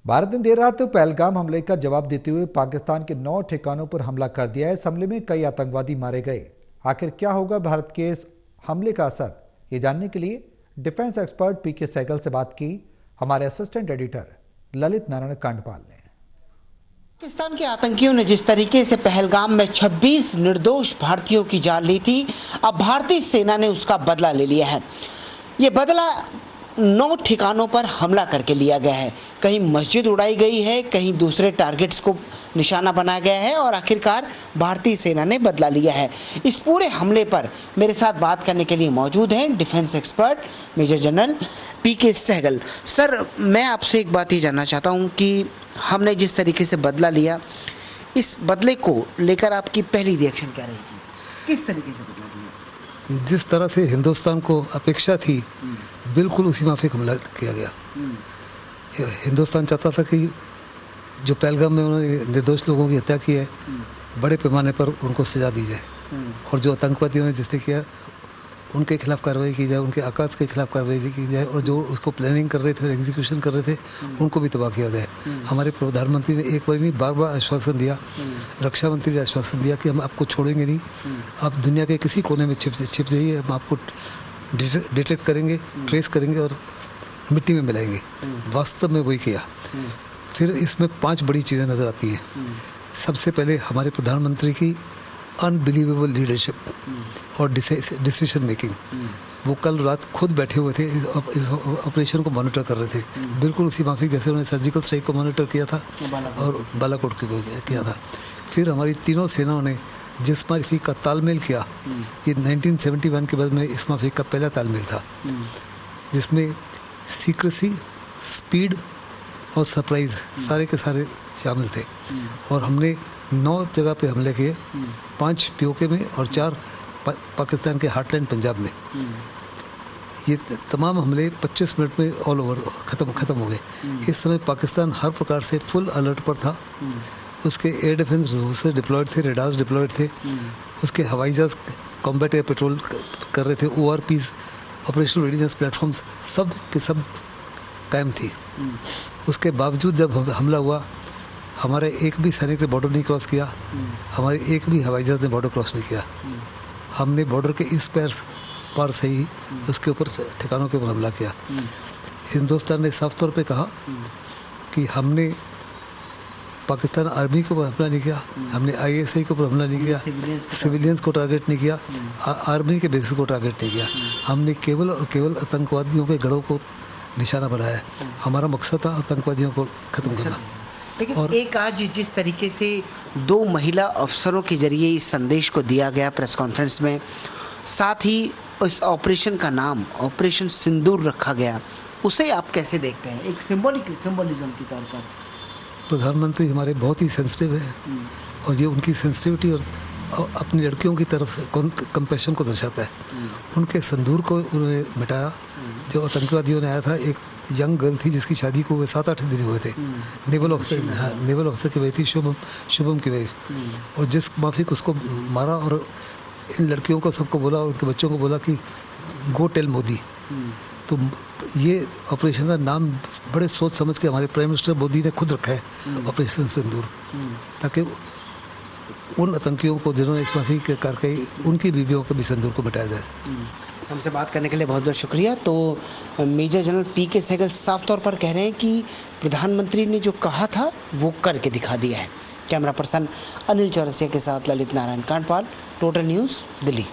भारत ने देर रात पहलगाम हमले का जवाब देते हुए पाकिस्तान के 9 ठिकानों पर हमला कर दिया है। इस हमले में कई आतंकवादी मारे गए। आखिर क्या होगा भारत के इस हमले का असर, ये जानने के लिए डिफेंस एक्सपर्ट पीके सहगल से बात की हमारे असिस्टेंट एडिटर ललित नारायण कांडपाल ने। पाकिस्तान के आतंकियों ने जिस तरीके से पहलगाम में 26 निर्दोष भारतीयों की जान ली थी, अब भारतीय सेना ने उसका बदला ले लिया है। ये बदला 9 ठिकानों पर हमला करके लिया गया है। कहीं मस्जिद उड़ाई गई है, कहीं दूसरे टारगेट्स को निशाना बनाया गया है और आखिरकार भारतीय सेना ने बदला लिया है। इस पूरे हमले पर मेरे साथ बात करने के लिए मौजूद हैं डिफेंस एक्सपर्ट मेजर जनरल पीके सहगल। सर, मैं आपसे एक बात ही जानना चाहता हूं कि हमने जिस तरीके से बदला लिया, इस बदले को लेकर आपकी पहली रिएक्शन क्या रहेगी? किस तरीके से बदला लिया? जिस तरह से हिंदुस्तान को अपेक्षा थी, बिल्कुल उसी माफिक हमला किया गया। हिंदुस्तान चाहता था कि जो पहलगाम में उन्होंने निर्दोष लोगों की हत्या की है, बड़े पैमाने पर उनको सजा दी जाए और जो आतंकवादियों ने जिसने किया उनके खिलाफ कार्रवाई की जाए, उनके आकाश के खिलाफ कार्रवाई की जाए और जो उसको प्लानिंग कर रहे थे और एग्जीक्यूशन कर रहे थे उनको भी तबाह किया जाए। हमारे प्रधानमंत्री ने एक बार नहीं बार बार आश्वासन दिया, रक्षा मंत्री ने आश्वासन दिया कि हम आपको छोड़ेंगे नहीं, आप दुनिया के किसी कोने में छिप जाइए, हम आपको डिटेक्ट करेंगे, ट्रेस करेंगे और मिट्टी में मिलाएंगे। वास्तव में वही किया। फिर इसमें 5 बड़ी चीज़ें नज़र आती हैं। सबसे पहले हमारे प्रधानमंत्री की अनबिलीवेबल लीडरशिप और डिसीजन मेकिंग। वो कल रात खुद बैठे हुए थे, इस ऑपरेशन को मॉनिटर कर रहे थे, बिल्कुल उसी माफिक जैसे उन्होंने सर्जिकल स्ट्राइक को मॉनिटर किया था और बालाकोट को किया था। फिर हमारी तीनों सेनाओं ने जिस माफिक का तालमेल किया, ये 1971 के बाद में इस माफिक का पहला तालमेल था जिसमें सीक्रेसी, स्पीड और सरप्राइज सारे के सारे शामिल थे। और हमने 9 जगह पे हमले किए, 5 पीओके में और 4 पाकिस्तान के हार्टलैंड पंजाब में। ये तमाम हमले 25 मिनट में ऑल ओवर खत्म हो गए। इस समय पाकिस्तान हर प्रकार से फुल अलर्ट पर था। उसके एयर डिफेंस रिसोर्सेज डिप्लॉयड थे, रेडार्स डिप्लॉयड थे, उसके हवाई जहाज कॉम्बैट एयर पेट्रोल कर रहे थे, ORPs ऑपरेशनल रेडीनेस प्लेटफॉर्म्स सब के सब कायम थी। उसके बावजूद जब हमला हुआ, हमारे एक भी सैनिक ने बॉर्डर नहीं क्रॉस किया, हमारे एक भी हवाई जहाज ने बॉर्डर क्रॉस नहीं किया। हमने बॉर्डर के इस पार से ही उसके ऊपर ठिकानों के ऊपर हमला किया। हिंदुस्तान ने साफ तौर पे कहा कि हमने पाकिस्तान आर्मी के ऊपर हमला नहीं किया, हमने ISI के ऊपर हमला नहीं किया, सिविलियंस को टारगेट नहीं किया, आर्मी के बेसिस को टारगेट नहीं किया। हमने केवल और केवल आतंकवादियों के गढ़ों को निशाना बनाया। हमारा मकसद था आतंकवादियों को खत्म करना। लेकिन और एक आज जिस तरीके से 2 महिला अफसरों के जरिए इस संदेश को दिया गया प्रेस कॉन्फ्रेंस में, साथ ही इस ऑपरेशन का नाम ऑपरेशन सिंदूर रखा गया, उसे आप कैसे देखते हैं एक सिंबोलिज्म के तौर पर? प्रधानमंत्री हमारे बहुत ही सेंसिटिव है और ये उनकी सेंसिटिविटी और अपनी लड़कियों की तरफ कंपैशन को दर्शाता है। उनके सिंदूर को उन्होंने मिटाया। जो आतंकवादियों ने आया था, एक यंग गर्ल थी जिसकी शादी को हुए 7-8 दिन हुए थे, नेवल ऑफिसर की वही थी, शुभम की वही, और जिस माफिक उसको मारा और इन लड़कियों को सबको बोला और उनके बच्चों को बोला कि गो टेल मोदी। तो ये ऑपरेशन का नाम बड़े सोच समझ के हमारे प्राइम मिनिस्टर मोदी ने खुद रखा है, ऑपरेशन सिंदूर, ताकि उन आतंकियों को जिन्होंने इस माफी करके उनकी बीवियों के भी सिंदूर को मिटाया जाए। हमसे बात करने के लिए बहुत बहुत शुक्रिया। तो मेजर जनरल पीके सहगल साफ तौर पर कह रहे हैं कि प्रधानमंत्री ने जो कहा था वो करके दिखा दिया है। कैमरा पर्सन अनिल चौरसिया के साथ ललित नारायण कांडपाल, टोटल न्यूज़, दिल्ली।